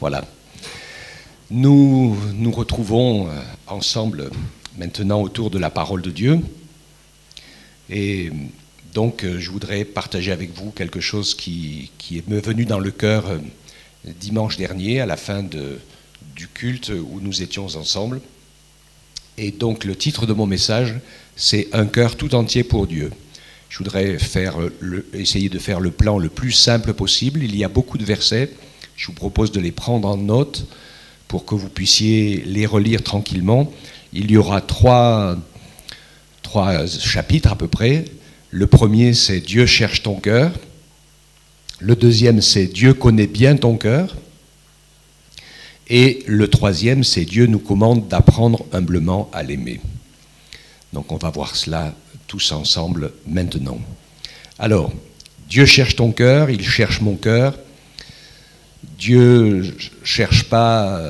Voilà. Nous nous retrouvons ensemble maintenant autour de la parole de Dieu. Et donc, je voudrais partager avec vous quelque chose qui est me venu dans le cœur dimanche dernier, à la fin du culte où nous étions ensemble. Et donc, le titre de mon message, c'est « Un cœur tout entier pour Dieu ». Je voudrais essayer de faire le plan le plus simple possible. Il y a beaucoup de versets. Je vous propose de les prendre en note pour que vous puissiez les relire tranquillement. Il y aura trois chapitres à peu près. Le premier, c'est « Dieu cherche ton cœur ». Le deuxième, c'est « Dieu connaît bien ton cœur ». Et le troisième, c'est « Dieu nous commande d'apprendre humblement à l'aimer ». Donc on va voir cela tous ensemble maintenant. Alors, Dieu cherche ton cœur, il cherche mon cœur. Dieu ne cherche pas,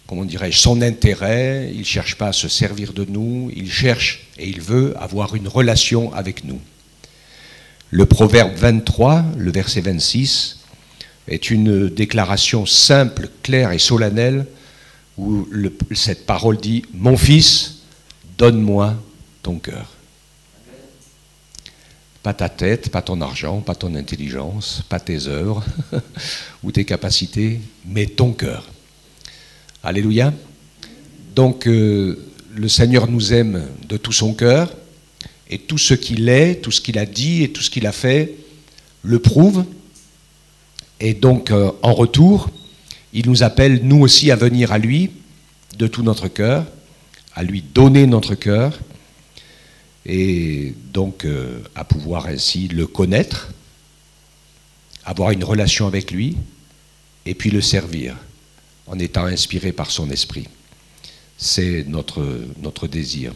comment dirais-je, son intérêt, il ne cherche pas à se servir de nous, il cherche et il veut avoir une relation avec nous. Le proverbe 23, le verset 26, est une déclaration simple, claire et solennelle où cette parole dit « Mon fils, donne-moi ton cœur ». Pas ta tête, pas ton argent, pas ton intelligence, pas tes œuvres ou tes capacités, mais ton cœur. Alléluia. Donc, le Seigneur nous aime de tout son cœur, et tout ce qu'il est, tout ce qu'il a dit et tout ce qu'il a fait le prouve. Et donc, en retour, il nous appelle, nous aussi, à venir à lui de tout notre cœur, à lui donner notre cœur, et donc à pouvoir ainsi le connaître, avoir une relation avec lui, et puis le servir, en étant inspiré par son esprit. C'est notre désir.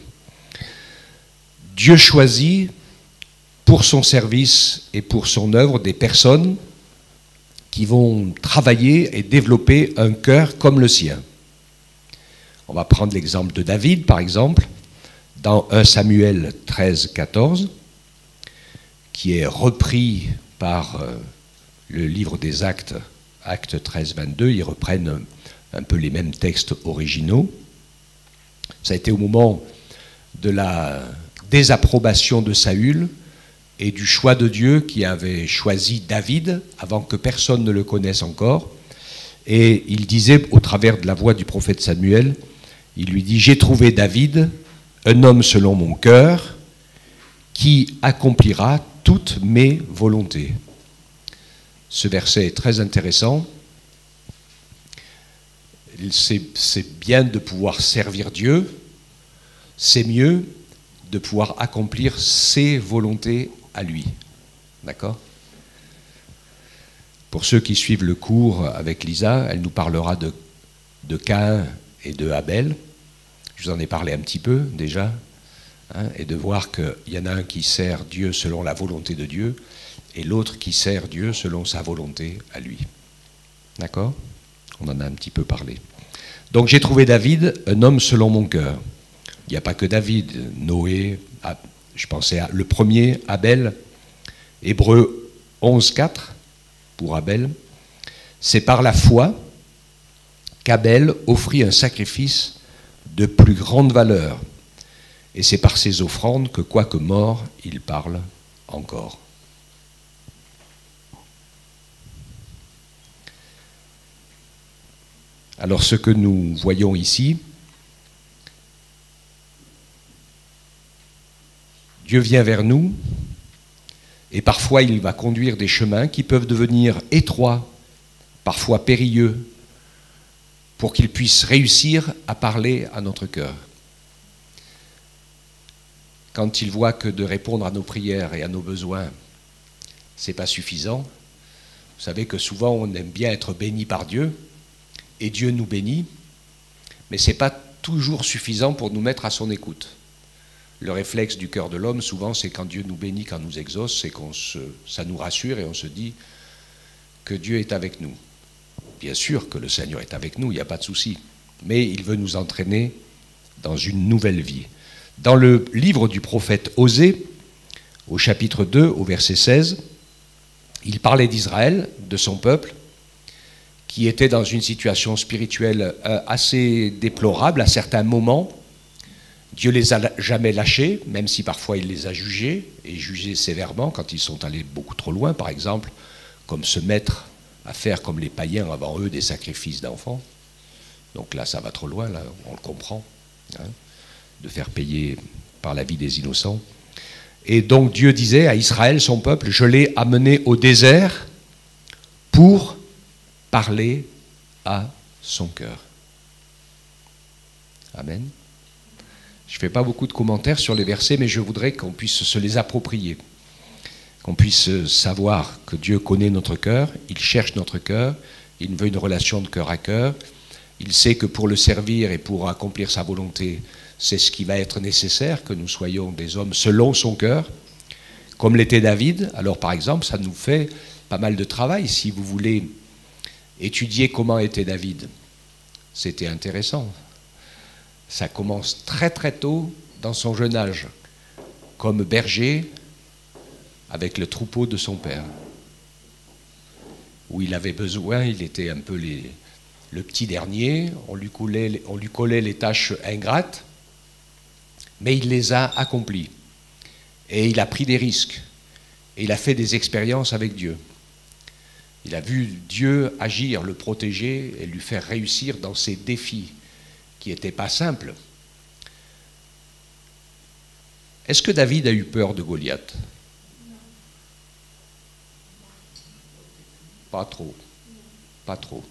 Dieu choisit pour son service et pour son œuvre des personnes qui vont travailler et développer un cœur comme le sien. On va prendre l'exemple de David, par exemple, dans 1 Samuel 13, 14, qui est repris par le livre des Actes, Actes 13, 22. Ils reprennent un peu les mêmes textes originaux. Ça a été au moment de la désapprobation de Saül et du choix de Dieu qui avait choisi David avant que personne ne le connaisse encore. Et il disait, au travers de la voix du prophète Samuel, il lui dit « J'ai trouvé David, un homme selon mon cœur, qui accomplira toutes mes volontés. » Ce verset est très intéressant. C'est bien de pouvoir servir Dieu, c'est mieux de pouvoir accomplir ses volontés à lui. D'accord ? Pour ceux qui suivent le cours avec Lisa, elle nous parlera de Caïn et de Abel. Je vous en ai parlé un petit peu déjà, hein, et de voir qu'il y en a un qui sert Dieu selon la volonté de Dieu, et l'autre qui sert Dieu selon sa volonté à lui. D'accord ? On en a un petit peu parlé. Donc j'ai trouvé David, un homme selon mon cœur. Il n'y a pas que David, Noé, je pensais à le premier, Abel, Hébreux 11, 4, pour Abel. C'est par la foi qu'Abel offrit un sacrifice de plus grande valeur. Et c'est par ses offrandes que, quoique mort, il parle encore. Alors ce que nous voyons ici, Dieu vient vers nous, et parfois il va conduire des chemins qui peuvent devenir étroits, parfois périlleux, pour qu'il puisse réussir à parler à notre cœur. Quand il voit que de répondre à nos prières et à nos besoins, ce n'est pas suffisant, vous savez que souvent on aime bien être béni par Dieu, et Dieu nous bénit, mais ce n'est pas toujours suffisant pour nous mettre à son écoute. Le réflexe du cœur de l'homme, souvent, c'est quand Dieu nous bénit, quand nous exauce, c'est ça nous rassure et on se dit que Dieu est avec nous. Bien sûr que le Seigneur est avec nous, il n'y a pas de souci, mais il veut nous entraîner dans une nouvelle vie. Dans le livre du prophète Osée, au chapitre 2, au verset 16, il parlait d'Israël, de son peuple, qui étaient dans une situation spirituelle assez déplorable à certains moments. Dieu les a jamais lâchés, même si parfois il les a jugés, et jugés sévèrement quand ils sont allés beaucoup trop loin, par exemple, comme se mettre à faire comme les païens avant eux des sacrifices d'enfants. Donc là, ça va trop loin, là, on le comprend, hein, de faire payer par la vie des innocents. Et donc Dieu disait à Israël, son peuple, je l'ai amené au désert pour parler à son cœur. Amen. Je ne fais pas beaucoup de commentaires sur les versets, mais je voudrais qu'on puisse se les approprier, qu'on puisse savoir que Dieu connaît notre cœur, il cherche notre cœur, il veut une relation de cœur à cœur, il sait que pour le servir et pour accomplir sa volonté, c'est ce qui va être nécessaire, que nous soyons des hommes selon son cœur, comme l'était David. Alors par exemple, ça nous fait pas mal de travail. Si vous voulez étudier comment était David, c'était intéressant. Ça commence très très tôt dans son jeune âge, comme berger avec le troupeau de son père, où il avait besoin, il était un peu le petit dernier, on lui collait les tâches ingrates, mais il les a accomplies. Et il a pris des risques. Et il a fait des expériences avec Dieu. Il a vu Dieu agir, le protéger et lui faire réussir dans ses défis, qui n'étaient pas simples. Est-ce que David a eu peur de Goliath? Pas trop. Pas trop.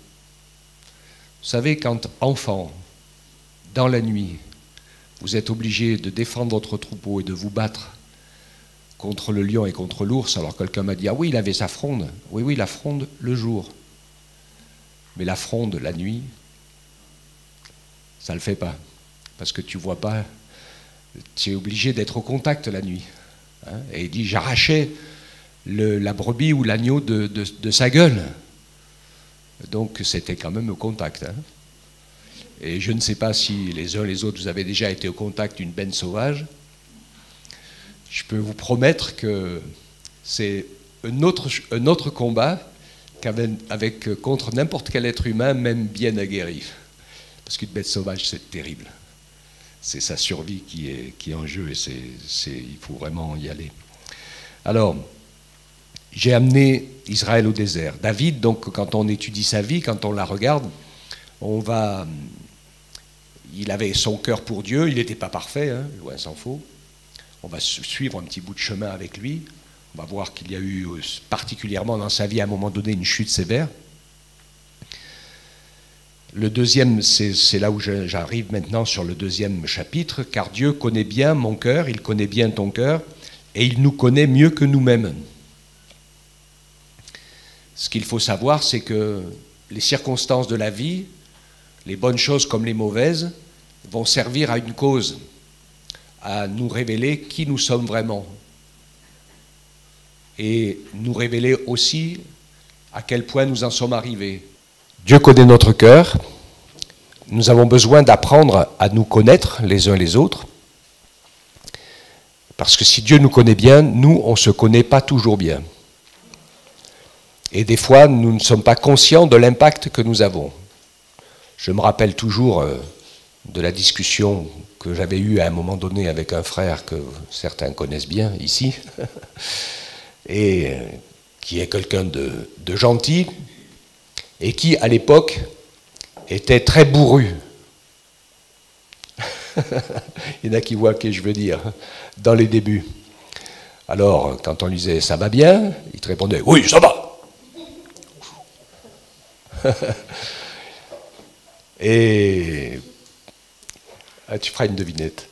Vous savez, quand enfant, dans la nuit, vous êtes obligé de défendre votre troupeau et de vous battre contre le lion et contre l'ours, alors quelqu'un m'a dit « Ah oui, il avait sa fronde. » Oui, la fronde le jour. Mais la fronde la nuit, ça ne le fait pas. Parce que tu ne vois pas, tu es obligé d'être au contact la nuit. Hein, et il dit « J'arrachais la brebis ou l'agneau de sa gueule. » Donc c'était quand même au contact. Hein. Et je ne sais pas si les uns les autres, vous avez déjà été au contact d'une benne sauvage. Je peux vous promettre que c'est un autre combat contre n'importe quel être humain, même bien aguerri. Parce qu'une bête sauvage, c'est terrible. C'est sa survie qui est en jeu et il faut vraiment y aller. Alors, j'ai amené Israël au désert. David, donc, quand on étudie sa vie, quand on la regarde, il avait son cœur pour Dieu, il n'était pas parfait, hein, loin s'en faut. On va suivre un petit bout de chemin avec lui. On va voir qu'il y a eu particulièrement dans sa vie à un moment donné une chute sévère. Le deuxième, c'est là où j'arrive maintenant sur le deuxième chapitre, car Dieu connaît bien mon cœur, il connaît bien ton cœur, et il nous connaît mieux que nous-mêmes. Ce qu'il faut savoir, c'est que les circonstances de la vie, les bonnes choses comme les mauvaises, vont servir à une cause, à nous révéler qui nous sommes vraiment. Et nous révéler aussi à quel point nous en sommes arrivés. Dieu connaît notre cœur. Nous avons besoin d'apprendre à nous connaître les uns les autres. Parce que si Dieu nous connaît bien, nous, on ne se connaît pas toujours bien. Et des fois, nous ne sommes pas conscients de l'impact que nous avons. Je me rappelle toujours de la discussion que j'avais eue à un moment donné avec un frère que certains connaissent bien ici, et qui est quelqu'un de gentil, et qui, à l'époque, était très bourru. Il y en a qui voient ce que je veux dire, dans les débuts. Alors, quand on lui disait « ça va bien ?», il te répondait « oui, ça va !» Et tu feras une devinette.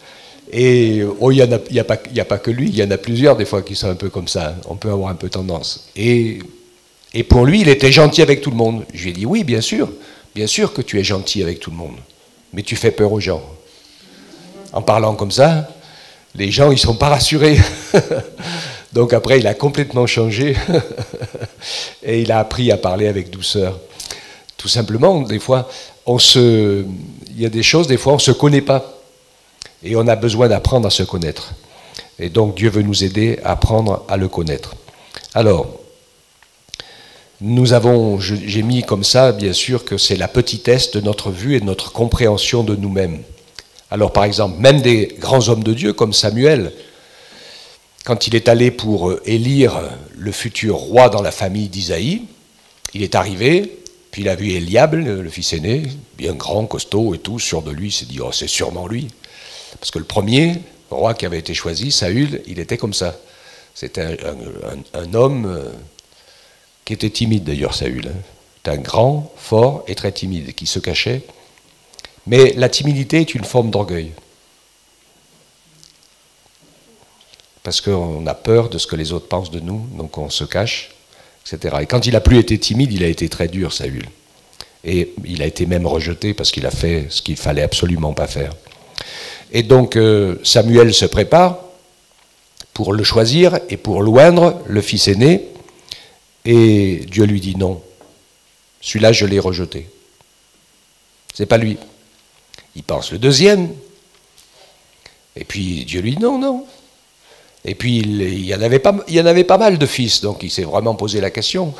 Et oh, il n'y a pas que lui, il y en a plusieurs des fois qui sont un peu comme ça. On peut avoir un peu tendance. Et pour lui, il était gentil avec tout le monde. Je lui ai dit oui, bien sûr que tu es gentil avec tout le monde, mais tu fais peur aux gens. En parlant comme ça, les gens ils sont pas rassurés. Donc après, il a complètement changé et il a appris à parler avec douceur. Tout simplement, des fois, il y a des choses, des fois, on ne se connaît pas. Et on a besoin d'apprendre à se connaître. Et donc, Dieu veut nous aider à apprendre à le connaître. Alors, j'ai mis comme ça, bien sûr, que c'est la petitesse de notre vue et de notre compréhension de nous-mêmes. Alors, par exemple, même des grands hommes de Dieu, comme Samuel, quand il est allé pour élire le futur roi dans la famille d'Isaïe, il est arrivé, puis il a vu Eliab, le fils aîné, bien grand, costaud et tout, sûr de lui, il s'est dit, oh, c'est sûrement lui. Parce que le premier roi qui avait été choisi, Saül, il était comme ça. C'était un homme qui était timide d'ailleurs, Saül. C'était un grand, fort et très timide, qui se cachait. Mais la timidité est une forme d'orgueil. Parce qu'on a peur de ce que les autres pensent de nous, donc on se cache, etc. Et quand il n'a plus été timide, il a été très dur, Saül. Et il a été même rejeté parce qu'il a fait ce qu'il fallait absolument pas faire. Et donc Samuel se prépare pour le choisir et pour loindre le fils aîné. Et Dieu lui dit non. Celui-là, je l'ai rejeté. C'est pas lui. Il pense le deuxième. Et puis Dieu lui dit non, non. Et puis il y en avait pas mal de fils, donc il s'est vraiment posé la question.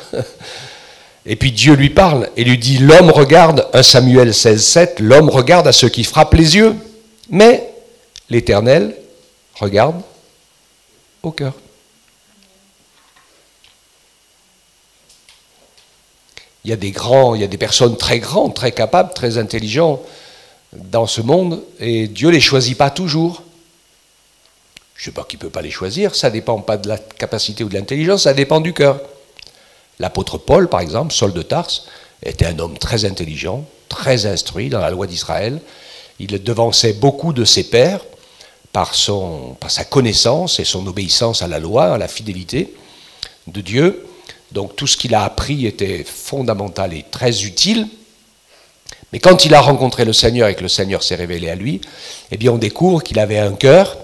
Et puis Dieu lui parle et lui dit, l'homme regarde, 1 Samuel 16,7, l'homme regarde à ce qui frappe les yeux, mais l'Éternel regarde au cœur. Il y a des personnes très grandes, très capables, très intelligents dans ce monde, et Dieu ne les choisit pas toujours. Je ne sais pas qui ne peut pas les choisir, ça ne dépend pas de la capacité ou de l'intelligence, ça dépend du cœur. L'apôtre Paul, par exemple, Saul de Tarse, était un homme très intelligent, très instruit dans la loi d'Israël. Il devançait beaucoup de ses pairs par sa connaissance et son obéissance à la loi, à la fidélité de Dieu. Donc tout ce qu'il a appris était fondamental et très utile. Mais quand il a rencontré le Seigneur et que le Seigneur s'est révélé à lui, eh bien on découvre qu'il avait un cœur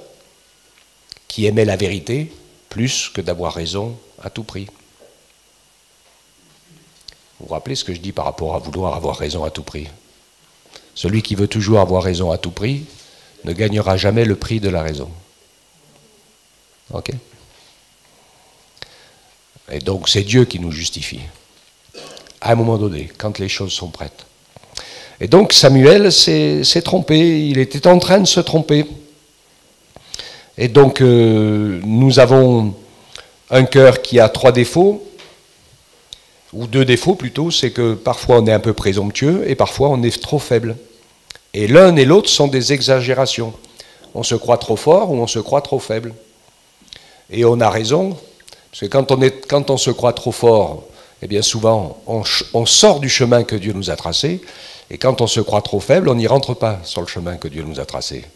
qui aimait la vérité plus que d'avoir raison à tout prix. Vous vous rappelez ce que je dis par rapport à vouloir avoir raison à tout prix? Celui qui veut toujours avoir raison à tout prix ne gagnera jamais le prix de la raison. Ok? Et donc c'est Dieu qui nous justifie, à un moment donné, quand les choses sont prêtes. Et donc Samuel s'est trompé, il était en train de se tromper. Et donc nous avons un cœur qui a 3 défauts, ou 2 défauts plutôt, c'est que parfois on est un peu présomptueux et parfois on est trop faible. Et l'un et l'autre sont des exagérations. On se croit trop fort ou on se croit trop faible. Et on a raison, parce que quand on se croit trop fort, eh bien souvent on sort du chemin que Dieu nous a tracé, et quand on se croit trop faible, on n'y rentre pas sur le chemin que Dieu nous a tracé.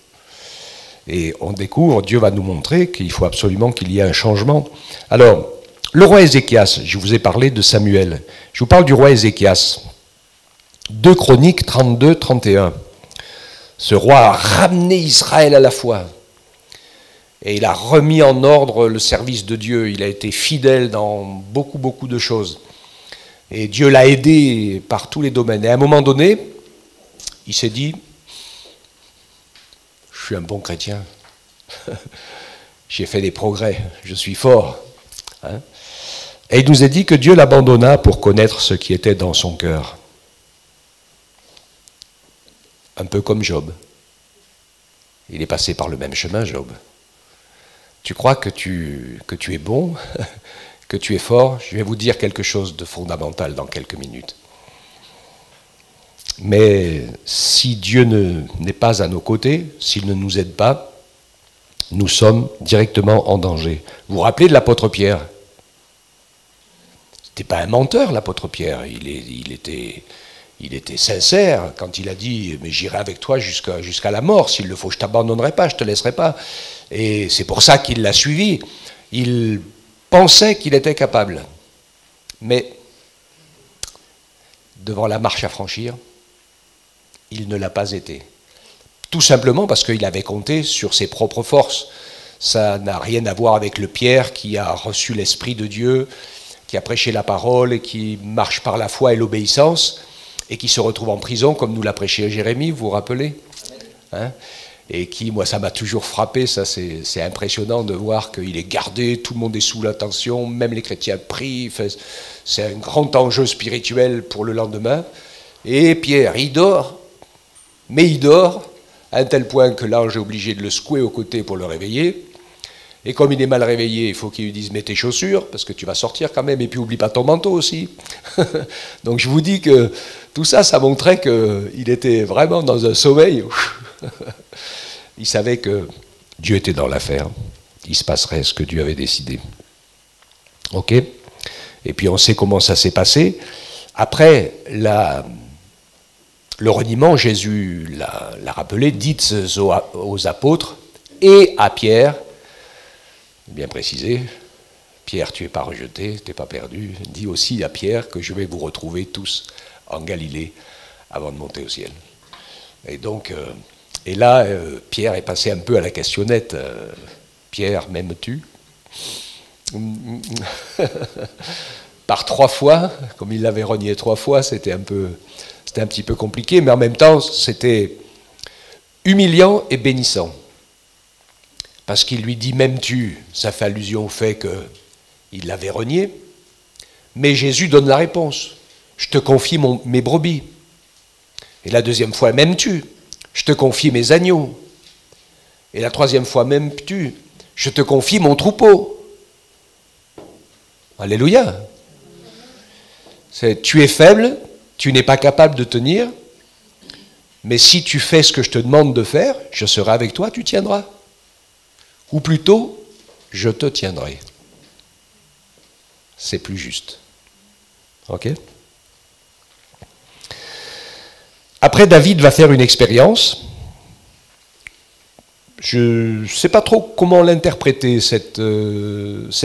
Et on découvre, Dieu va nous montrer qu'il faut absolument qu'il y ait un changement. Alors, le roi Ézéchias, je vous ai parlé de Samuel. Je vous parle du roi Ézéchias. 2 Chroniques 32-31. Ce roi a ramené Israël à la foi. Et il a remis en ordre le service de Dieu. Il a été fidèle dans beaucoup de choses. Et Dieu l'a aidé par tous les domaines. Et à un moment donné, il s'est dit, je suis un bon chrétien. J'ai fait des progrès. Je suis fort. Hein? Et il nous a dit que Dieu l'abandonna pour connaître ce qui était dans son cœur. Un peu comme Job. Il est passé par le même chemin, Job. Tu crois que tu es bon, que tu es fort? Je vais vous dire quelque chose de fondamental dans quelques minutes. Mais si Dieu n'est pas à nos côtés, s'il ne nous aide pas, nous sommes directement en danger. Vous vous rappelez de l'apôtre Pierre? C'était pas un menteur, l'apôtre Pierre. Il était sincère quand il a dit « Mais j'irai avec toi jusqu'à la mort. S'il le faut, je t'abandonnerai pas, je te laisserai pas. » Et c'est pour ça qu'il l'a suivi. Il pensait qu'il était capable. Mais devant la marche à franchir, il ne l'a pas été. Tout simplement parce qu'il avait compté sur ses propres forces. Ça n'a rien à voir avec le Pierre qui a reçu l'Esprit de Dieu, qui a prêché la parole et qui marche par la foi et l'obéissance et qui se retrouve en prison comme nous l'a prêché Jérémie, vous vous rappelez, hein? et qui, moi, ça m'a toujours frappé, ça c'est impressionnant de voir qu'il est gardé, tout le monde est sous la tension, même les chrétiens prient, c'est un grand enjeu spirituel pour le lendemain. Et Pierre, il dort, mais il dort, à un tel point que l'ange est obligé de le secouer au côté pour le réveiller. Et comme il est mal réveillé, il faut qu'il lui dise « mets tes chaussures, parce que tu vas sortir quand même, et puis oublie pas ton manteau aussi ». Donc je vous dis que tout ça, ça montrait qu'il était vraiment dans un sommeil. Il savait que Dieu était dans l'affaire. Il se passerait ce que Dieu avait décidé. Ok ? Et puis on sait comment ça s'est passé. Après le reniement, Jésus l'a rappelé, dites aux apôtres et à Pierre, bien précisé, Pierre, tu n'es pas rejeté, tu n'es pas perdu. Dis aussi à Pierre que je vais vous retrouver tous en Galilée avant de monter au ciel. Et donc, et là, Pierre est passé un peu à la questionnette. Pierre, m'aimes-tu ? Par 3 fois, comme il l'avait renié 3 fois, c'était un petit peu compliqué, mais en même temps, c'était humiliant et bénissant. Parce qu'il lui dit « m'aimes-tu » ça fait allusion au fait qu'il l'avait renié. Mais Jésus donne la réponse. « Je te confie mes brebis. » Et la 2e fois « m'aimes-tu » ? « Je te confie mes agneaux. » Et la 3e fois « m'aimes-tu » ? « Je te confie mon troupeau. » Alléluia. Tu es faible, tu n'es pas capable de tenir, mais si tu fais ce que je te demande de faire, je serai avec toi, tu tiendras. Ou plutôt, je te tiendrai. C'est plus juste. Ok ? Après, David va faire une expérience. Je ne sais pas trop comment l'interpréter, cette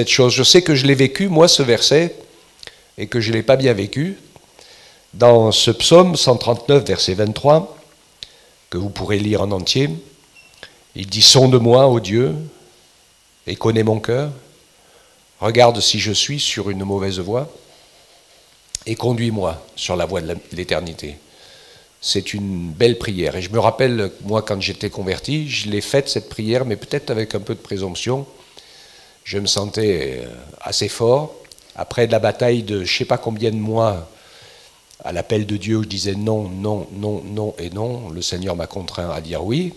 chose. Je sais que je l'ai vécu, moi, ce verset, et que je ne l'ai pas bien vécu. Dans ce psaume 139, verset 23, que vous pourrez lire en entier, il dit « Sonde-moi, ô Dieu, et connais mon cœur. Regarde si je suis sur une mauvaise voie, et conduis-moi sur la voie de l'éternité. » C'est une belle prière. Et je me rappelle, moi, quand j'étais converti, je l'ai faite, cette prière, mais peut-être avec un peu de présomption. Je me sentais assez fort. Après la bataille de je ne sais pas combien de mois, à l'appel de Dieu, où je disais non, non, non, non et non, le Seigneur m'a contraint à dire oui.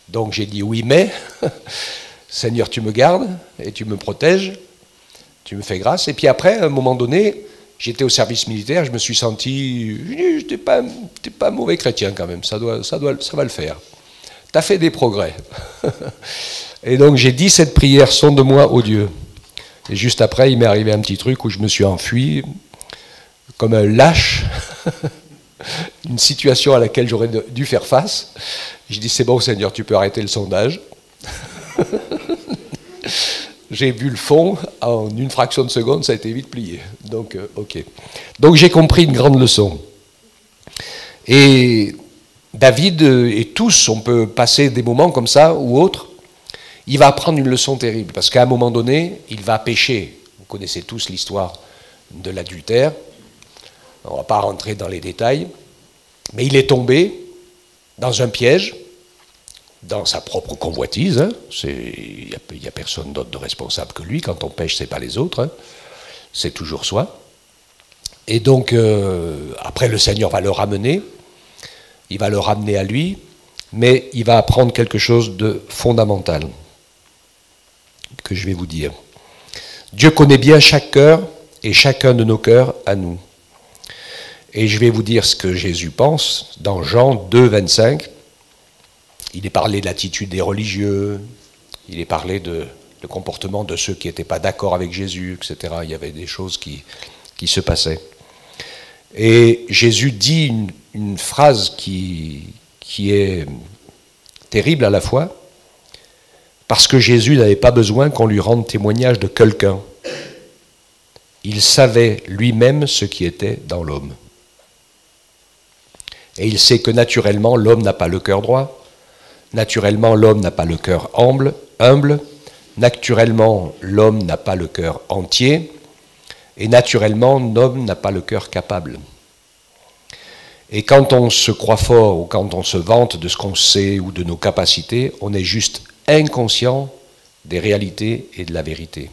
Donc j'ai dit oui, mais, Seigneur, tu me gardes et tu me protèges, tu me fais grâce. Et puis après, à un moment donné, j'étais au service militaire, je me suis senti, t'es pas mauvais chrétien quand même, ça va le faire. T'as fait des progrès. Et donc j'ai dit cette prière, sonde-moi, ô Dieu. Et juste après, il m'est arrivé un petit truc où je me suis enfui, comme un lâche, une situation à laquelle j'aurais dû faire face. J'ai dit, c'est bon Seigneur, tu peux arrêter le sondage. J'ai vu le fond, en une fraction de seconde, ça a été vite plié. Donc, ok. Donc j'ai compris une grande leçon. Et David, et tous, on peut passer des moments comme ça, ou autres, il va apprendre une leçon terrible, parce qu'à un moment donné, il va pécher. Vous connaissez tous l'histoire de l'adultère. On ne va pas rentrer dans les détails, mais il est tombé dans un piège, dans sa propre convoitise. Hein. Il n'y a personne d'autre de responsable que lui. Quand on pêche, ce n'est pas les autres. Hein. C'est toujours soi. Et donc, après, le Seigneur va le ramener. Il va le ramener à lui, mais il va apprendre quelque chose de fondamental que je vais vous dire. Dieu connaît bien chaque cœur et chacun de nos cœurs à nous. Et je vais vous dire ce que Jésus pense dans Jean 2, 25. Il est parlé de l'attitude des religieux, il est parlé de comportement de ceux qui n'étaient pas d'accord avec Jésus, etc. Il y avait des choses qui se passaient. Et Jésus dit une phrase qui est terrible à la fois, parce que Jésus n'avait pas besoin qu'on lui rende témoignage de quelqu'un. Il savait lui-même ce qui était dans l'homme. Et il sait que naturellement, l'homme n'a pas le cœur droit. Naturellement, l'homme n'a pas le cœur humble. Naturellement, l'homme n'a pas le cœur entier. Et naturellement, l'homme n'a pas le cœur capable. Et quand on se croit fort ou quand on se vante de ce qu'on sait ou de nos capacités, on est juste inconscient des réalités et de la vérité.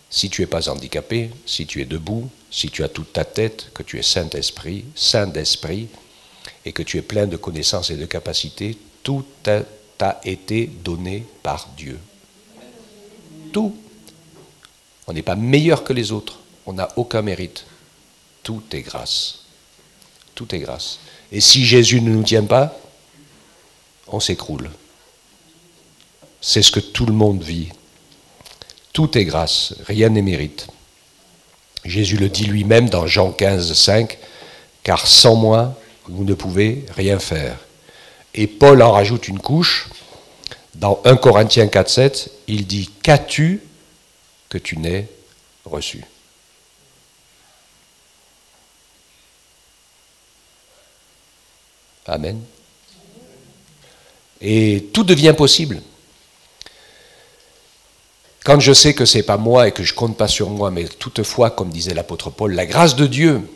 Si tu n'es pas handicapé, si tu es debout, si tu as toute ta tête, que tu es saint d'esprit, et que tu es plein de connaissances et de capacités, tout t'a été donné par Dieu. Tout. On n'est pas meilleur que les autres, on n'a aucun mérite. Tout est grâce. Tout est grâce. Et si Jésus ne nous tient pas, on s'écroule. C'est ce que tout le monde vit. Tout est grâce, rien n'est mérite. Jésus le dit lui-même dans Jean 15, 5, « Car sans moi, vous ne pouvez rien faire. » Et Paul en rajoute une couche. Dans 1 Corinthiens 4, 7, il dit « Qu'as-tu que tu n'aies reçu ?» Amen. Et tout devient possible. Quand je sais que ce n'est pas moi et que je ne compte pas sur moi, mais toutefois, comme disait l'apôtre Paul, la grâce de Dieu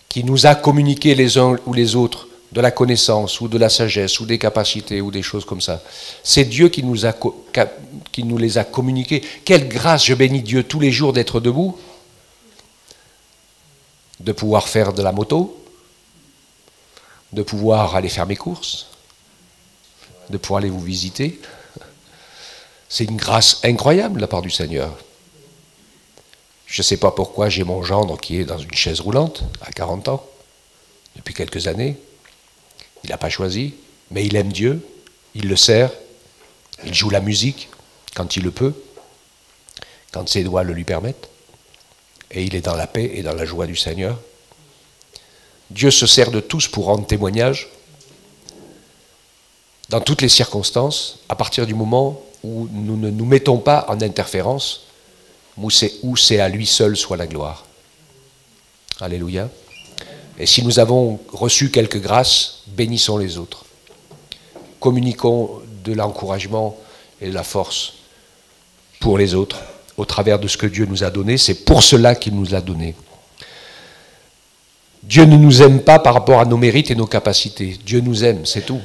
qui nous a communiqué les uns ou les autres de la connaissance ou de la sagesse ou des capacités ou des choses comme ça, c'est Dieu qui nous les a communiquées. Quelle grâce, je bénis Dieu tous les jours d'être debout, de pouvoir faire de la moto, de pouvoir aller faire mes courses, de pouvoir aller vous visiter. C'est une grâce incroyable de la part du Seigneur. Je ne sais pas pourquoi j'ai mon gendre qui est dans une chaise roulante à 40 ans, depuis quelques années. Il n'a pas choisi, mais il aime Dieu, il le sert, il joue la musique quand il le peut, quand ses doigts le lui permettent, et il est dans la paix et dans la joie du Seigneur. Dieu se sert de tous pour rendre témoignage, dans toutes les circonstances, à partir du moment où nous ne nous mettons pas en interférence, où c'est à lui seul soit la gloire. Alléluia. Et si nous avons reçu quelques grâces, bénissons les autres. Communiquons de l'encouragement et de la force pour les autres, au travers de ce que Dieu nous a donné. C'est pour cela qu'il nous l'a donné. Dieu ne nous aime pas par rapport à nos mérites et nos capacités. Dieu nous aime, c'est tout.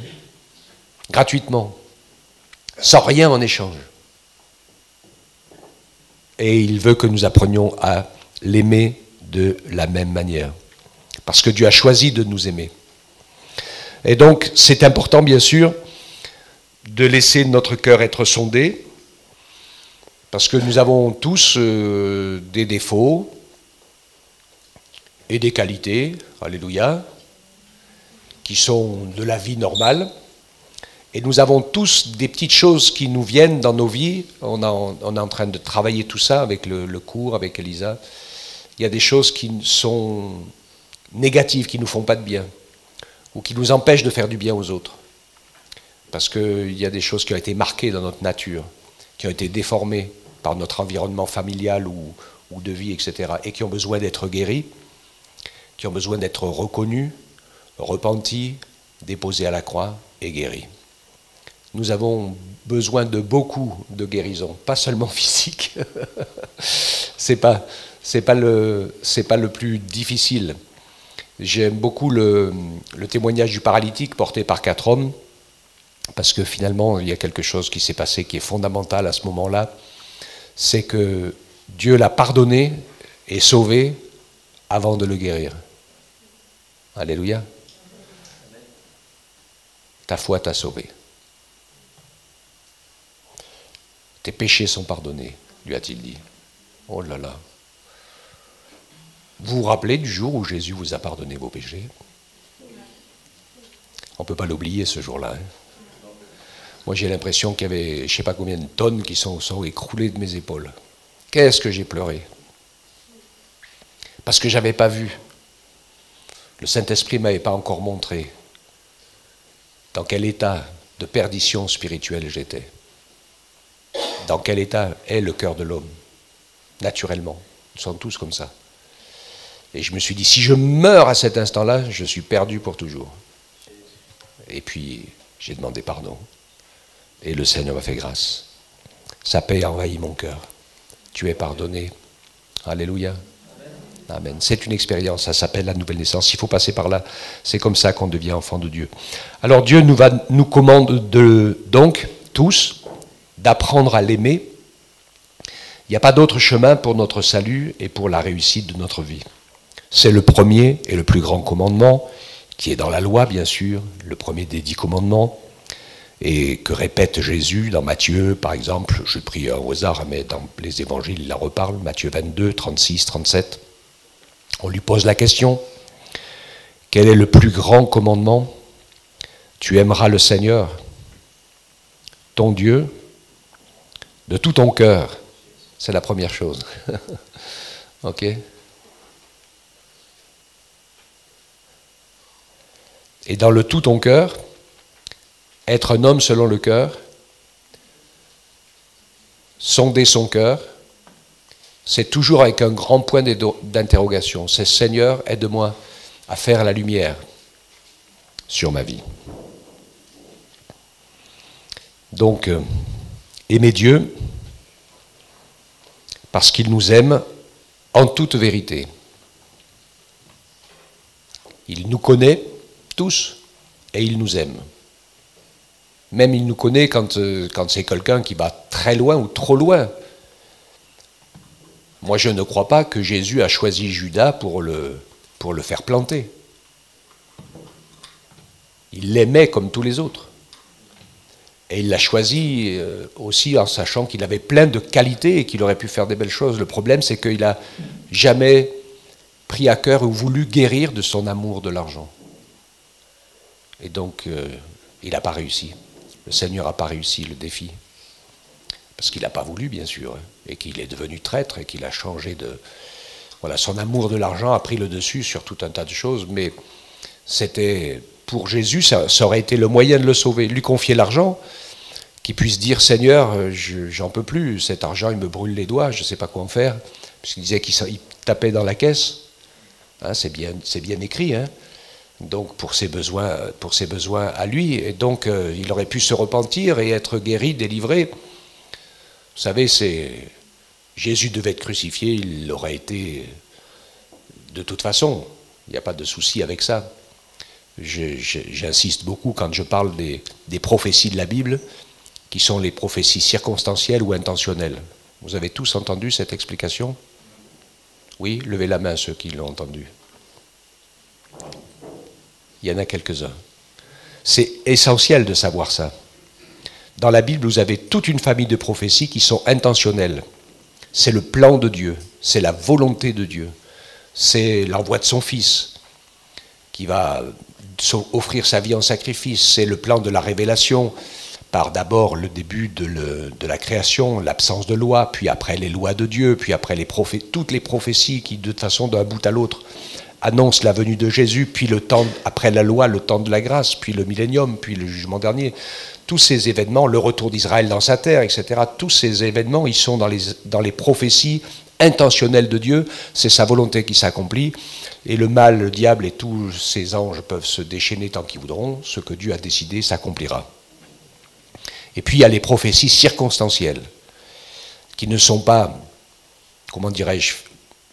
Gratuitement. Sans rien en échange. Et il veut que nous apprenions à l'aimer de la même manière. Parce que Dieu a choisi de nous aimer. Et donc, c'est important, bien sûr, de laisser notre cœur être sondé, parce que nous avons tous des défauts et des qualités, alléluia, qui sont de la vie normale. Et nous avons tous des petites choses qui nous viennent dans nos vies. On est en train de travailler tout ça avec le cours, avec Elisa. Il y a des choses qui sont négatives, qui ne nous font pas de bien, ou qui nous empêchent de faire du bien aux autres. Parce qu'il y a des choses qui ont été marquées dans notre nature, qui ont été déformées par notre environnement familial ou de vie, etc., et qui ont besoin d'être guéries, qui ont besoin d'être reconnues, repenties, déposées à la croix et guéries. Nous avons besoin de beaucoup de guérisons, pas seulement physique. C'est pas le plus difficile. J'aime beaucoup le témoignage du paralytique porté par 4 hommes, parce que finalement, il y a quelque chose qui s'est passé qui est fondamental à ce moment-là, c'est que Dieu l'a pardonné et sauvé avant de le guérir. Alléluia. Ta foi t'a sauvé. Tes péchés sont pardonnés, lui a-t-il dit. Oh là là. Vous vous rappelez du jour où Jésus vous a pardonné vos péchés? On ne peut pas l'oublier ce jour-là. Hein. Moi j'ai l'impression qu'il y avait, je ne sais pas combien de tonnes qui sont écroulées de mes épaules. Qu'est-ce que j'ai pleuré? Parce que je n'avais pas vu. Le Saint-Esprit ne m'avait pas encore montré dans quel état de perdition spirituelle j'étais. Dans quel état est le cœur de l'homme, naturellement. Nous sommes tous comme ça. Et je me suis dit, si je meurs à cet instant-là, je suis perdu pour toujours. Et puis, j'ai demandé pardon. Et le Seigneur m'a fait grâce. Sa paix a envahi mon cœur. Tu es pardonné. Alléluia. Amen. C'est une expérience, ça s'appelle la nouvelle naissance. Il faut passer par là. C'est comme ça qu'on devient enfant de Dieu. Alors Dieu nous commande donc, tous, d'apprendre à l'aimer. Il n'y a pas d'autre chemin pour notre salut et pour la réussite de notre vie. C'est le premier et le plus grand commandement, qui est dans la loi, bien sûr, le premier des 10 commandements, et que répète Jésus dans Matthieu, par exemple, je prie au hasard, mais dans les évangiles, il la reparle, Matthieu 22, 36, 37. On lui pose la question, quel est le plus grand commandement? Tu aimeras le Seigneur, ton Dieu, de tout ton cœur. C'est la première chose. Ok? Et dans le tout ton cœur, être un homme selon le cœur, sonder son cœur, c'est toujours avec un grand point d'interrogation. C'est Seigneur, aide-moi à faire la lumière sur ma vie. Donc, aimer Dieu, parce qu'il nous aime en toute vérité. Il nous connaît tous et il nous aime. Même il nous connaît quand c'est quelqu'un qui va très loin ou trop loin. Moi, je ne crois pas que Jésus a choisi Judas pour le faire planter. Il l'aimait comme tous les autres. Et il l'a choisi aussi en sachant qu'il avait plein de qualités et qu'il aurait pu faire des belles choses. Le problème, c'est qu'il n'a jamais pris à cœur ou voulu guérir de son amour de l'argent. Et donc, il n'a pas réussi. Le Seigneur n'a pas réussi le défi. Parce qu'il n'a pas voulu, bien sûr, et qu'il est devenu traître, et qu'il a changé de... Voilà, son amour de l'argent a pris le dessus sur tout un tas de choses, mais c'était... Pour Jésus, ça aurait été le moyen de le sauver. Lui confier l'argent, qu'il puisse dire, Seigneur, j'en peux plus, cet argent, il me brûle les doigts, je ne sais pas quoi en faire. Puisqu'il disait qu'il tapait dans la caisse. Hein, c'est bien écrit, hein. Donc pour ses besoins à lui. Et donc il aurait pu se repentir et être guéri, délivré. Vous savez, Jésus devait être crucifié, il l'aurait été de toute façon. Il n'y a pas de souci avec ça. J'insiste beaucoup quand je parle des prophéties de la Bible, qui sont les prophéties circonstancielles ou intentionnelles. Vous avez tous entendu cette explication? Oui, levez la main ceux qui l'ont entendu. Il y en a quelques-uns. C'est essentiel de savoir ça. Dans la Bible, vous avez toute une famille de prophéties qui sont intentionnelles. C'est le plan de Dieu, c'est la volonté de Dieu. C'est l'envoi de son Fils qui va offrir sa vie en sacrifice. C'est le plan de la révélation, par d'abord le début de la création, l'absence de loi, puis après les lois de Dieu, puis après toutes les prophéties qui, de toute façon, d'un bout à l'autre, annonce la venue de Jésus, puis le temps, après la loi, le temps de la grâce, puis le millénium, puis le jugement dernier. Tous ces événements, le retour d'Israël dans sa terre, etc., tous ces événements, ils sont dans les prophéties intentionnelles de Dieu. C'est sa volonté qui s'accomplit. Et le mal, le diable et tous ses anges peuvent se déchaîner tant qu'ils voudront. Ce que Dieu a décidé s'accomplira. Et puis il y a les prophéties circonstancielles, qui ne sont pas, comment dirais-je,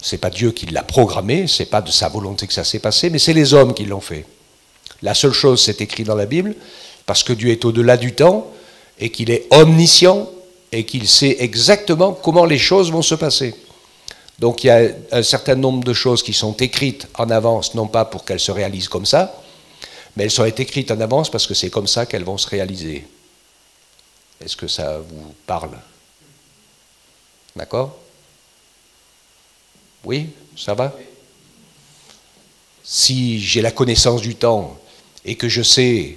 c'est pas Dieu qui l'a programmé, c'est pas de sa volonté que ça s'est passé, mais c'est les hommes qui l'ont fait. La seule chose, c'est écrit dans la Bible, parce que Dieu est au-delà du temps, et qu'il est omniscient, et qu'il sait exactement comment les choses vont se passer. Donc il y a un certain nombre de choses qui sont écrites en avance, non pas pour qu'elles se réalisent comme ça, mais elles sont écrites en avance parce que c'est comme ça qu'elles vont se réaliser. Est-ce que ça vous parle? D'accord? Oui, ça va? Si j'ai la connaissance du temps et que je sais,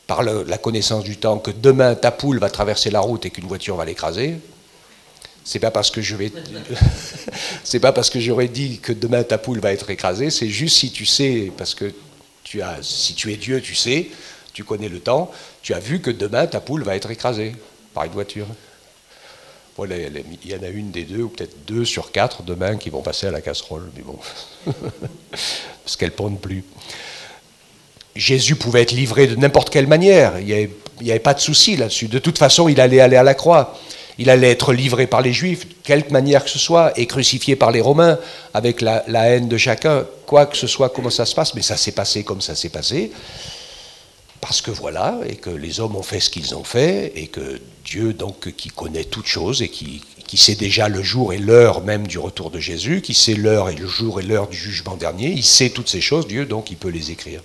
par la connaissance du temps, que demain ta poule va traverser la route et qu'une voiture va l'écraser, c'est pas parce que c'est pas parce que j'aurais dit que demain ta poule va être écrasée, c'est juste si tu sais, parce que si tu es Dieu, tu sais, tu connais le temps, tu as vu que demain ta poule va être écrasée par une voiture. Voilà, il y en a une des deux, ou peut-être 2 sur 4 demain qui vont passer à la casserole, mais bon, parce qu'elles ne pondent plus. Jésus pouvait être livré de n'importe quelle manière, il n'y avait pas de souci là-dessus. De toute façon, il allait aller à la croix, il allait être livré par les Juifs. quelque manière que ce soit, est crucifié par les Romains, avec la haine de chacun, quoi que ce soit, comment ça se passe, mais ça s'est passé comme ça s'est passé, parce que voilà, et que les hommes ont fait ce qu'ils ont fait, et que Dieu, donc, qui connaît toutes choses, et qui sait déjà le jour et l'heure même du retour de Jésus, qui sait l'heure et le jour et l'heure du jugement dernier, il sait toutes ces choses, Dieu, donc il peut les écrire,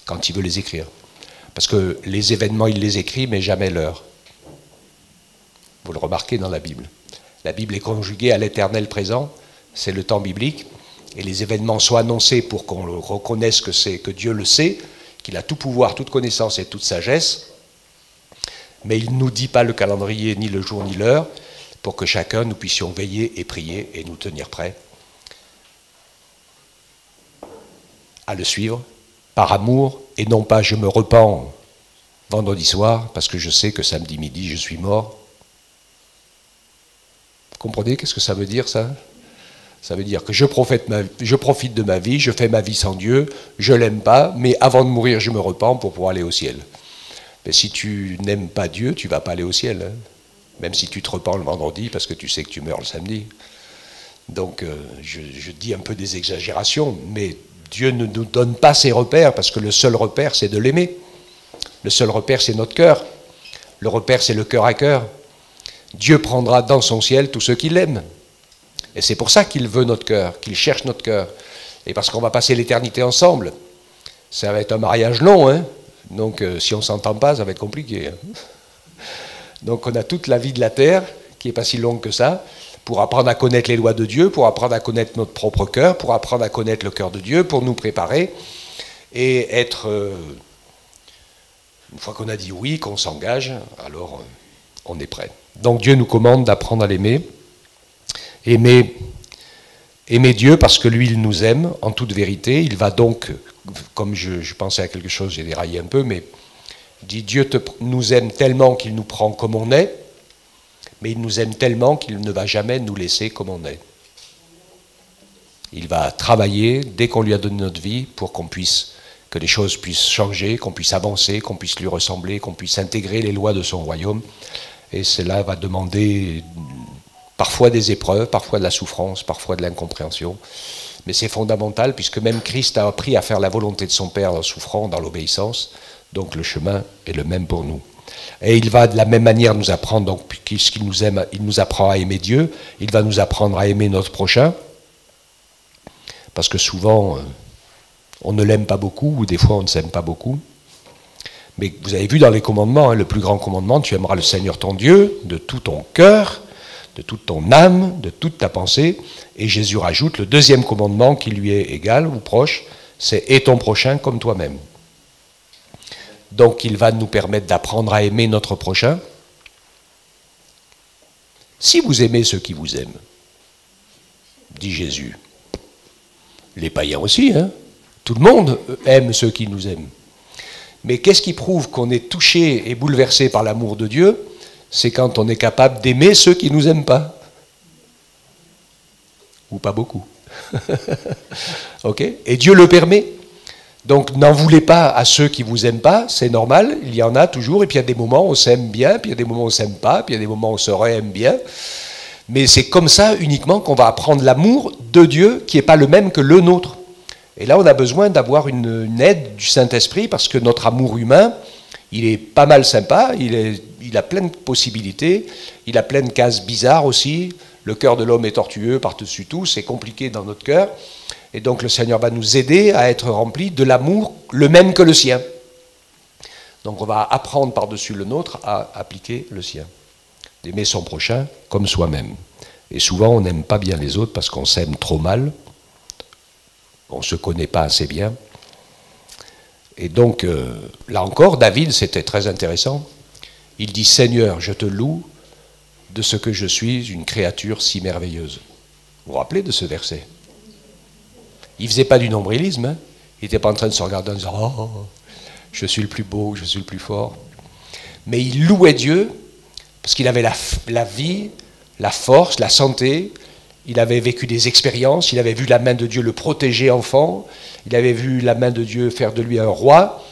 quand il veut les écrire. Parce que les événements, il les écrit, mais jamais l'heure. Vous le remarquez dans la Bible. La Bible est conjuguée à l'éternel présent, c'est le temps biblique, et les événements sont annoncés pour qu'on reconnaisse que Dieu le sait, qu'il a tout pouvoir, toute connaissance et toute sagesse, mais il ne nous dit pas le calendrier, ni le jour, ni l'heure, pour que chacun, nous puissions veiller et prier et nous tenir prêts à le suivre, par amour, et non pas je me repens vendredi soir, parce que je sais que samedi midi, je suis mort. Vous comprenez qu'est-ce que ça veut dire, ça? Ça veut dire que je profite de ma vie, je fais ma vie sans Dieu, je l'aime pas, mais avant de mourir, je me repens pour pouvoir aller au ciel. Mais si tu n'aimes pas Dieu, tu ne vas pas aller au ciel, hein. Même si tu te repens le vendredi, parce que tu sais que tu meurs le samedi. Donc, je dis un peu des exagérations, mais Dieu ne nous donne pas ses repères, parce que le seul repère, c'est de l'aimer. Le seul repère, c'est notre cœur. Le repère, c'est le cœur à cœur. Dieu prendra dans son ciel tous ceux qui l'aiment. Et c'est pour ça qu'il veut notre cœur, qu'il cherche notre cœur. Et parce qu'on va passer l'éternité ensemble. Ça va être un mariage long, hein. Donc si on ne s'entend pas, ça va être compliqué, hein. Donc on a toute la vie de la terre, qui n'est pas si longue que ça, pour apprendre à connaître les lois de Dieu, pour apprendre à connaître notre propre cœur, pour apprendre à connaître le cœur de Dieu, pour nous préparer, et être, une fois qu'on a dit oui, qu'on s'engage, alors on est prêt. Donc Dieu nous commande d'apprendre à l'aimer, aimer Dieu parce que lui, il nous aime en toute vérité. Il va donc, comme je pensais à quelque chose, j'ai déraillé un peu, mais dit Dieu nous aime tellement qu'il nous prend comme on est, mais il nous aime tellement qu'il ne va jamais nous laisser comme on est. Il va travailler dès qu'on lui a donné notre vie pour que les choses puissent changer, qu'on puisse avancer, qu'on puisse lui ressembler, qu'on puisse intégrer les lois de son royaume. Et cela va demander parfois des épreuves, parfois de la souffrance, parfois de l'incompréhension. Mais c'est fondamental puisque même Christ a appris à faire la volonté de son Père en souffrant, dans l'obéissance. Donc le chemin est le même pour nous. Et il va de la même manière nous apprendre, donc puisqu'il nous aime, il nous apprend à aimer Dieu, il va nous apprendre à aimer notre prochain, parce que souvent on ne l'aime pas beaucoup, ou des fois on ne s'aime pas beaucoup. Mais vous avez vu dans les commandements, hein, le plus grand commandement, tu aimeras le Seigneur ton Dieu de tout ton cœur, de toute ton âme, de toute ta pensée. Et Jésus rajoute le deuxième commandement qui lui est égal ou proche, c'est « et ton prochain comme toi-même ». Donc il va nous permettre d'apprendre à aimer notre prochain. Si vous aimez ceux qui vous aiment, dit Jésus, les païens aussi, hein, tout le monde aime ceux qui nous aiment. Mais qu'est-ce qui prouve qu'on est touché et bouleversé par l'amour de Dieu? C'est quand on est capable d'aimer ceux qui ne nous aiment pas. Ou pas beaucoup. Okay? Et Dieu le permet. Donc n'en voulez pas à ceux qui ne vous aiment pas, c'est normal, il y en a toujours, et puis il y a des moments où on s'aime bien, puis il y a des moments où on ne s'aime pas, puis il y a des moments où on se réaime bien. Mais c'est comme ça uniquement qu'on va apprendre l'amour de Dieu qui n'est pas le même que le nôtre. Et là, on a besoin d'avoir une aide du Saint-Esprit parce que notre amour humain, il est pas mal sympa, il a plein de possibilités, il a plein de cases bizarres aussi. Le cœur de l'homme est tortueux par-dessus tout, c'est compliqué dans notre cœur. Et donc le Seigneur va nous aider à être remplis de l'amour le même que le sien. Donc on va apprendre par-dessus le nôtre à appliquer le sien. D'aimer son prochain comme soi-même. Et souvent on n'aime pas bien les autres parce qu'on s'aime trop mal. On ne se connaît pas assez bien. Et donc, là encore, David, c'était très intéressant. Il dit « Seigneur, je te loue de ce que je suis une créature si merveilleuse. » Vous vous rappelez de ce verset? Il ne faisait pas du nombrilisme. Hein. Il n'était pas en train de se regarder en disant « Oh, je suis le plus beau, je suis le plus fort. » Mais il louait Dieu parce qu'il avait la vie, la force, la santé. Il avait vécu des expériences, il avait vu la main de Dieu le protéger enfant, il avait vu la main de Dieu faire de lui un roi.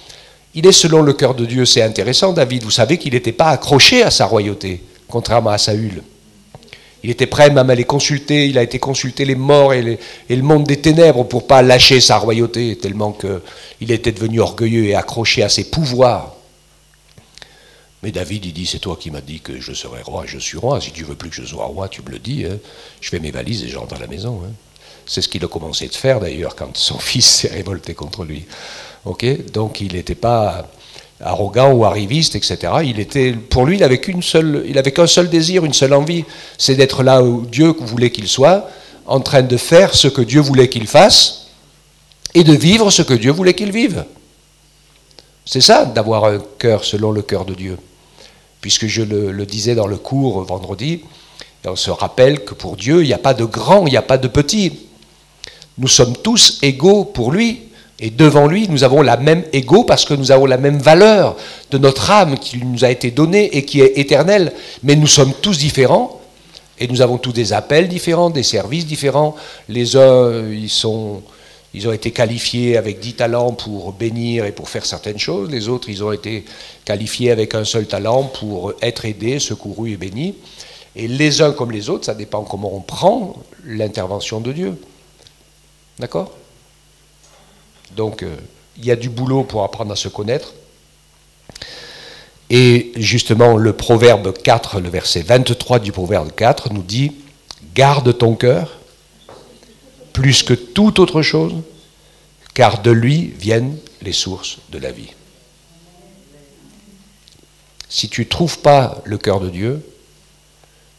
Il est selon le cœur de Dieu, c'est intéressant, David, vous savez qu'il n'était pas accroché à sa royauté, contrairement à Saül. Il était prêt même à les consulter, il a été consulter les morts et le monde des ténèbres pour ne pas lâcher sa royauté, tellement qu'il était devenu orgueilleux et accroché à ses pouvoirs. Mais David, il dit, c'est toi qui m'as dit que je serais roi, je suis roi. Si tu veux plus que je sois roi, tu me le dis. Hein. Je fais mes valises et je rentre à la maison. Hein. C'est ce qu'il a commencé de faire d'ailleurs quand son fils s'est révolté contre lui. Okay, donc il n'était pas arrogant ou arriviste, etc. Pour lui, il n'avait qu'un seul désir, une seule envie, c'est d'être là où Dieu voulait qu'il soit, en train de faire ce que Dieu voulait qu'il fasse, et de vivre ce que Dieu voulait qu'il vive. C'est ça, d'avoir un cœur selon le cœur de Dieu. Puisque je le disais dans le cours vendredi, on se rappelle que pour Dieu, il n'y a pas de grand, il n'y a pas de petit. Nous sommes tous égaux pour lui. Et devant lui, nous avons la même ego parce que nous avons la même valeur de notre âme qui nous a été donnée et qui est éternelle. Mais nous sommes tous différents et nous avons tous des appels différents, des services différents. Les uns, ils ont été qualifiés avec 10 talents pour bénir et pour faire certaines choses. Les autres, ils ont été qualifiés avec un seul talent pour être aidés, secourus et bénis. Et les uns comme les autres, ça dépend comment on prend l'intervention de Dieu. D'accord ? Donc, il y a du boulot pour apprendre à se connaître. Et justement, le proverbe 4, le verset 23 du proverbe 4 nous dit « Garde ton cœur, plus que toute autre chose, car de lui viennent les sources de la vie. » Si tu ne trouves pas le cœur de Dieu,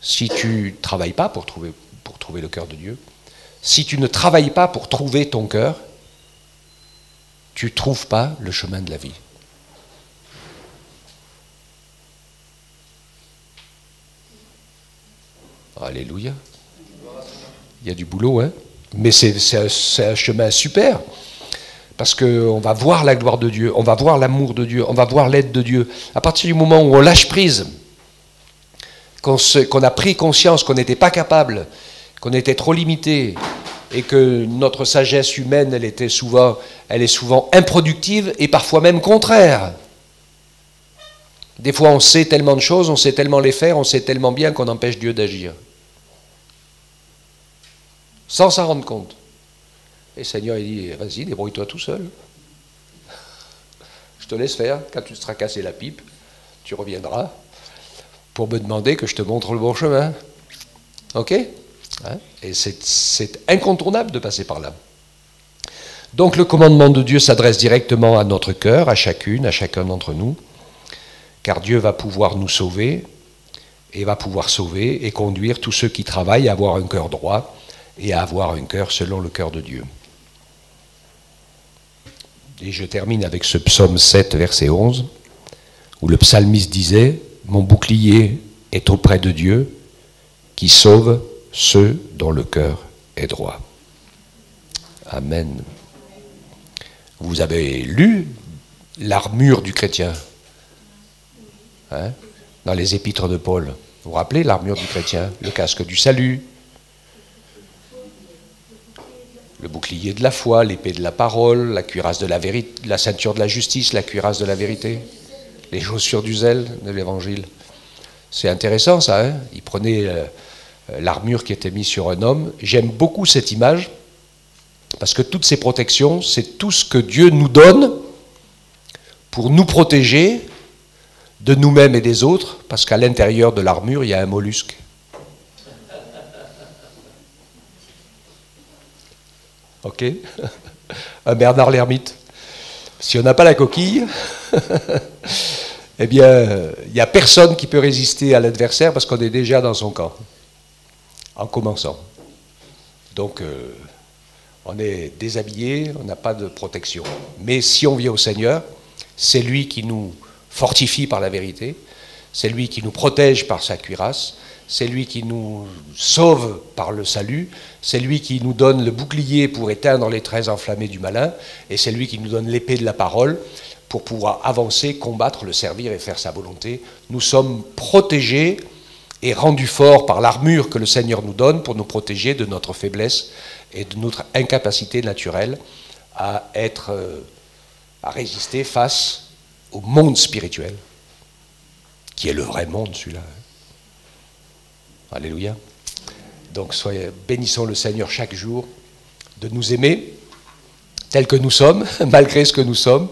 si tu ne travailles pas pour trouver le cœur de Dieu, si tu ne travailles pas pour trouver ton cœur, tu ne trouves pas le chemin de la vie. Alléluia. Il y a du boulot, hein. Mais c'est un chemin super. Parce qu'on va voir la gloire de Dieu, on va voir l'amour de Dieu, on va voir l'aide de Dieu. À partir du moment où on lâche prise, qu'on a pris conscience qu'on n'était pas capable, qu'on était trop limité, et que notre sagesse humaine, elle est souvent improductive et parfois même contraire. Des fois, on sait tellement de choses, on sait tellement les faire, on sait tellement bien qu'on empêche Dieu d'agir. Sans s'en rendre compte. Et le Seigneur, il dit, vas-y, débrouille-toi tout seul. Je te laisse faire. Quand tu te seras cassé la pipe, tu reviendras pour me demander que je te montre le bon chemin. Ok ? Hein? Et c'est incontournable de passer par là. Donc le commandement de Dieu s'adresse directement à notre cœur, à chacune, à chacun d'entre nous, car Dieu va pouvoir nous sauver, et va pouvoir sauver et conduire tous ceux qui travaillent à avoir un cœur droit et à avoir un cœur selon le cœur de Dieu. Et je termine avec ce psaume 7, verset 11, où le psalmiste disait « Mon bouclier est auprès de Dieu, qui sauve ceux dont le cœur est droit. » Amen. Vous avez lu l'armure du chrétien, hein, dans les épîtres de Paul. Vous vous rappelez l'armure du chrétien? Le casque du salut, le bouclier de la foi, l'épée de la parole, la cuirasse de la vérité, la ceinture de la justice, la cuirasse de la vérité, les chaussures du zèle de l'évangile. C'est intéressant ça, hein. Il prenait l'armure qui était mise sur un homme. J'aime beaucoup cette image, parce que toutes ces protections, c'est tout ce que Dieu nous donne pour nous protéger de nous-mêmes et des autres, parce qu'à l'intérieur de l'armure, il y a un mollusque. Ok? Un Bernard l'ermite. Si on n'a pas la coquille, eh bien, il n'y a personne qui peut résister à l'adversaire parce qu'on est déjà dans son camp, en commençant. Donc, on est déshabillé, on n'a pas de protection. Mais si on vient au Seigneur, c'est lui qui nous fortifie par la vérité, c'est lui qui nous protège par sa cuirasse, c'est lui qui nous sauve par le salut, c'est lui qui nous donne le bouclier pour éteindre les traits enflammés du malin, et c'est lui qui nous donne l'épée de la parole pour pouvoir avancer, combattre, le servir et faire sa volonté. Nous sommes protégés et rendus forts par l'armure que le Seigneur nous donne pour nous protéger de notre faiblesse et de notre incapacité naturelle à résister face au monde spirituel, qui est le vrai monde, celui-là. Alléluia. Donc bénissons le Seigneur chaque jour de nous aimer tels que nous sommes, malgré ce que nous sommes.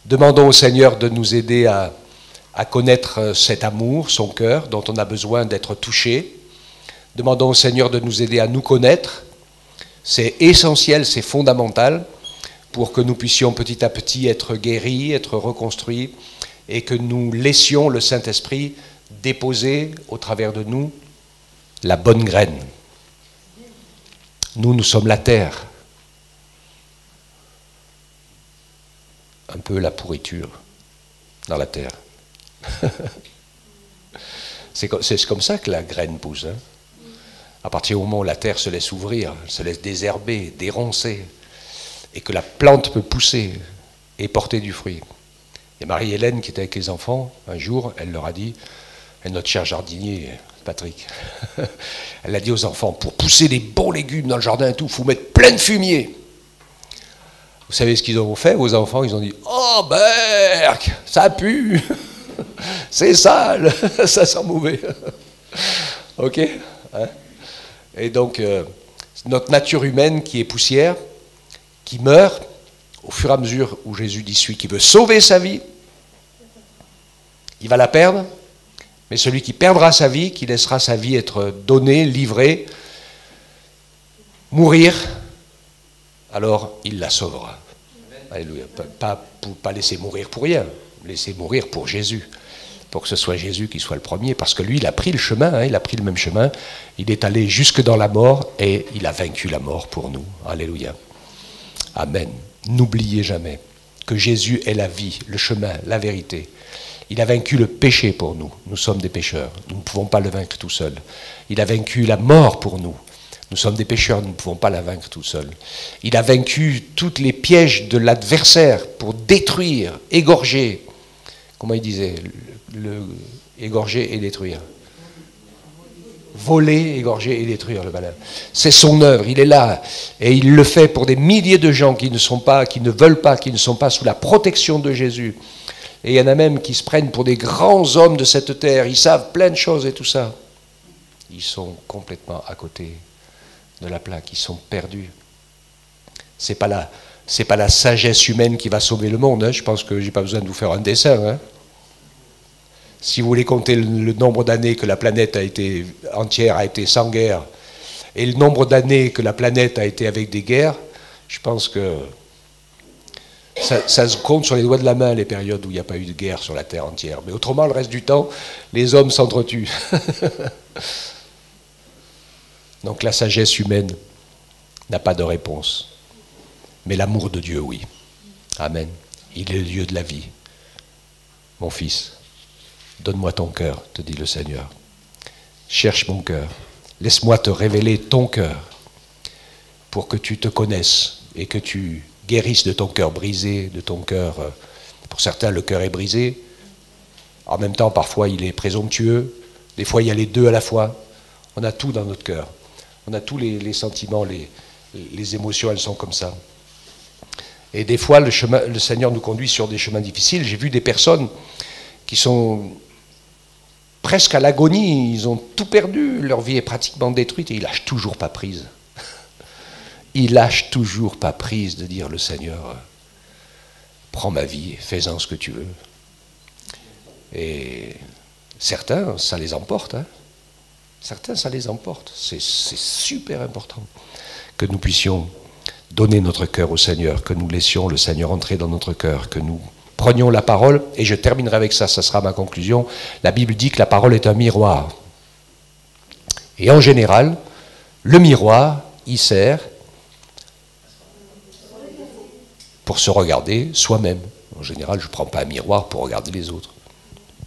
Demandons au Seigneur de nous aider à connaître cet amour, son cœur, dont on a besoin d'être touché. Demandons au Seigneur de nous aider à nous connaître. C'est essentiel, c'est fondamental pour que nous puissions petit à petit être guéris, être reconstruits et que nous laissions le Saint-Esprit déposer au travers de nous la bonne graine. Nous sommes la terre. Un peu la pourriture dans la terre. C'est comme ça que la graine pousse. Hein. À partir du moment où la terre se laisse ouvrir, se laisse désherber, déroncer, et que la plante peut pousser et porter du fruit. Et Marie-Hélène, qui était avec les enfants, un jour, elle leur a dit, et notre cher jardinier, Patrick, elle a dit aux enfants, pour pousser des bons légumes dans le jardin et tout, il faut mettre plein de fumier. Vous savez ce qu'ils ont fait, vos enfants? Ils ont dit, oh berk, ça pue, c'est sale, ça sent mauvais. Ok, hein? Et donc, notre nature humaine qui est poussière, qui meurt, au fur et à mesure où Jésus dit celui qui veut sauver sa vie, il va la perdre, mais celui qui perdra sa vie, qui laissera sa vie être donnée, livrée, mourir, alors il la sauvera. Alléluia. Pas laisser mourir pour rien, laisser mourir pour Jésus, pour que ce soit Jésus qui soit le premier, parce que lui, il a pris le chemin, hein, il a pris le même chemin, il est allé jusque dans la mort et il a vaincu la mort pour nous. Alléluia. Amen. N'oubliez jamais que Jésus est la vie, le chemin, la vérité. Il a vaincu le péché pour nous. Nous sommes des pécheurs. Nous ne pouvons pas le vaincre tout seul. Il a vaincu la mort pour nous. Nous sommes des pécheurs. Nous ne pouvons pas la vaincre tout seul. Il a vaincu tous les pièges de l'adversaire pour détruire, égorger. Comment il disait? Égorger et détruire. Voler, égorger et détruire le malin. C'est son œuvre, il est là. Et il le fait pour des milliers de gens qui ne veulent pas, qui ne sont pas sous la protection de Jésus. Et il y en a même qui se prennent pour des grands hommes de cette terre. Ils savent plein de choses et tout ça. Ils sont complètement à côté de la plaque. Ils sont perdus. C'est pas la sagesse humaine qui va sauver le monde. Hein. Je pense que j'ai pas besoin de vous faire un dessin. Hein. Si vous voulez compter le nombre d'années que la planète entière a été sans guerre, et le nombre d'années que la planète a été avec des guerres, je pense que ça se compte sur les doigts de la main, les périodes où il n'y a pas eu de guerre sur la Terre entière. Mais autrement, le reste du temps, les hommes s'entretuent. Donc la sagesse humaine n'a pas de réponse. Mais l'amour de Dieu, oui. Amen. Il est le Dieu de la vie. Mon fils, donne-moi ton cœur, te dit le Seigneur. Cherche mon cœur. Laisse-moi te révéler ton cœur pour que tu te connaisses et que tu guérisses de ton cœur brisé, de ton cœur... Pour certains, le cœur est brisé. En même temps, parfois, il est présomptueux. Des fois, il y a les deux à la fois. On a tout dans notre cœur. On a tous les sentiments, les émotions, elles sont comme ça. Et des fois, le Seigneur nous conduit sur des chemins difficiles. J'ai vu des personnes qui sont presque à l'agonie, ils ont tout perdu, leur vie est pratiquement détruite et ils lâchent toujours pas prise. Ils lâchent toujours pas prise de dire le Seigneur, prends ma vie, fais-en ce que tu veux. Et certains, ça les emporte. Hein. Certains, ça les emporte. C'est super important que nous puissions donner notre cœur au Seigneur, que nous laissions le Seigneur entrer dans notre cœur, que nous prenions la parole, et je terminerai avec ça, ça sera ma conclusion. La Bible dit que la parole est un miroir. Et en général, le miroir, il sert pour se regarder soi-même. En général, je ne prends pas un miroir pour regarder les autres.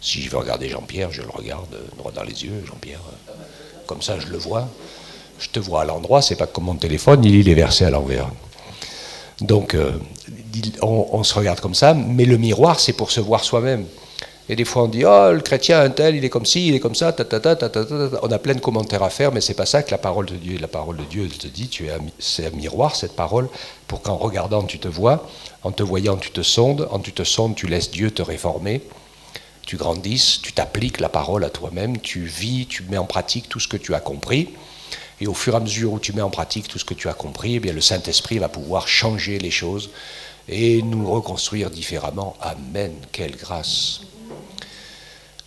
Si je veux regarder Jean-Pierre, je le regarde droit dans les yeux, Jean-Pierre. Comme ça, je le vois. Je te vois à l'endroit, c'est pas comme mon téléphone, il lit les versets à l'envers. Donc, on se regarde comme ça, mais le miroir, c'est pour se voir soi-même. Et des fois, on dit, oh, le chrétien, un tel, il est comme ci, il est comme ça, on a plein de commentaires à faire, mais c'est pas ça que la parole de Dieu. La parole de Dieu te dit, c'est un miroir, cette parole, pour qu'en regardant, tu te vois, en te voyant, tu te sondes, en tu te sondes, tu laisses Dieu te réformer, tu grandisses, tu t'appliques la parole à toi-même, tu vis, tu mets en pratique tout ce que tu as compris, Et au fur et à mesure où tu mets en pratique tout ce que tu as compris, eh bien, le Saint-Esprit va pouvoir changer les choses et nous reconstruire différemment. Amen. Quelle grâce.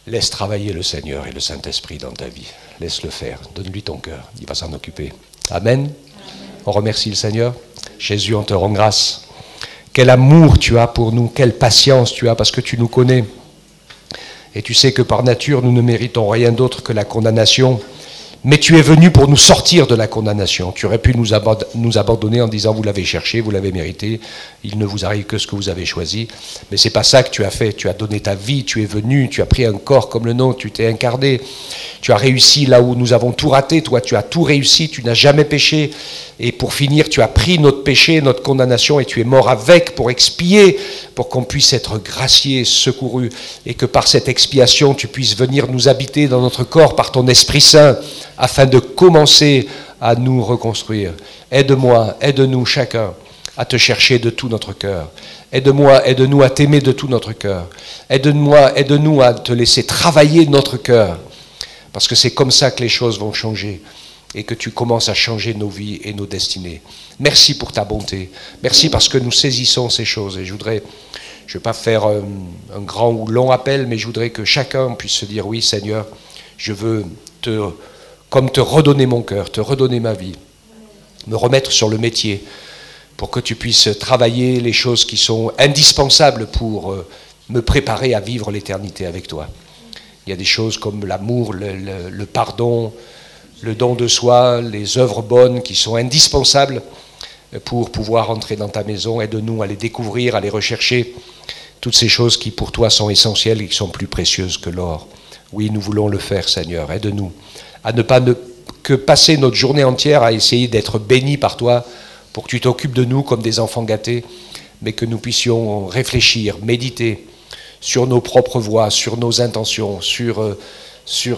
Laisse travailler le Seigneur et le Saint-Esprit dans ta vie. Laisse-le faire. Donne-lui ton cœur. Il va s'en occuper. Amen. On remercie le Seigneur. Jésus, on te rend grâce. Quel amour tu as pour nous. Quelle patience tu as parce que tu nous connais. Et tu sais que par nature, nous ne méritons rien d'autre que la condamnation. Mais tu es venu pour nous sortir de la condamnation. Tu aurais pu nous abandonner en disant « vous l'avez cherché, vous l'avez mérité, il ne vous arrive que ce que vous avez choisi ». Mais ce n'est pas ça que tu as fait. Tu as donné ta vie, tu es venu, tu as pris un corps comme le nôtre, tu t'es incarné. Tu as réussi là où nous avons tout raté. Toi, tu as tout réussi, tu n'as jamais péché. Et pour finir, tu as pris notre péché, notre condamnation, et tu es mort avec pour expier, pour qu'on puisse être gracié, secouru, et que par cette expiation, tu puisses venir nous habiter dans notre corps par ton Esprit Saint, afin de commencer à nous reconstruire. Aide-moi, aide-nous chacun à te chercher de tout notre cœur. Aide-moi, aide-nous à t'aimer de tout notre cœur. Aide-moi, aide-nous à te laisser travailler notre cœur, parce que c'est comme ça que les choses vont changer et que tu commences à changer nos vies et nos destinées. Merci pour ta bonté. Merci parce que nous saisissons ces choses. Et je ne vais pas faire un grand ou long appel, mais je voudrais que chacun puisse se dire, oui Seigneur, je veux comme te redonner mon cœur, te redonner ma vie, me remettre sur le métier pour que tu puisses travailler les choses qui sont indispensables pour me préparer à vivre l'éternité avec toi. Il y a des choses comme l'amour, le pardon, le don de soi, les œuvres bonnes qui sont indispensables pour pouvoir entrer dans ta maison. Aide-nous à les découvrir, à les rechercher. Toutes ces choses qui pour toi sont essentielles et qui sont plus précieuses que l'or. Oui, nous voulons le faire, Seigneur. Aide-nous à ne pas que passer notre journée entière à essayer d'être bénis par toi pour que tu t'occupes de nous comme des enfants gâtés, mais que nous puissions réfléchir, méditer sur nos propres voies, sur nos intentions, sur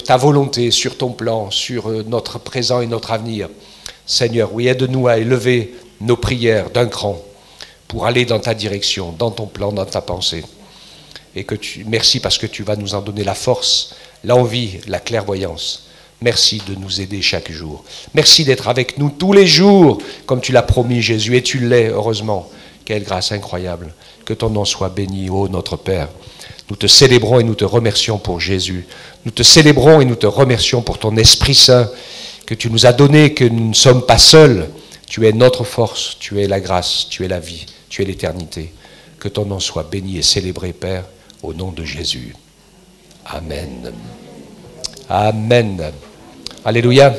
ta volonté, sur ton plan, sur notre présent et notre avenir. Seigneur, oui, aide-nous à élever nos prières d'un cran pour aller dans ta direction, dans ton plan, dans ta pensée. Et merci parce que tu vas nous en donner la force, l'envie, la clairvoyance. Merci de nous aider chaque jour. Merci d'être avec nous tous les jours, comme tu l'as promis, Jésus, et tu l'es, heureusement. Quelle grâce incroyable. Que ton nom soit béni, ô notre Père. Nous te célébrons et nous te remercions pour Jésus. Nous te célébrons et nous te remercions pour ton Esprit Saint que tu nous as donné, que nous ne sommes pas seuls. Tu es notre force, tu es la grâce, tu es la vie, tu es l'éternité. Que ton nom soit béni et célébré, Père, au nom de Jésus. Amen. Amen. Alléluia.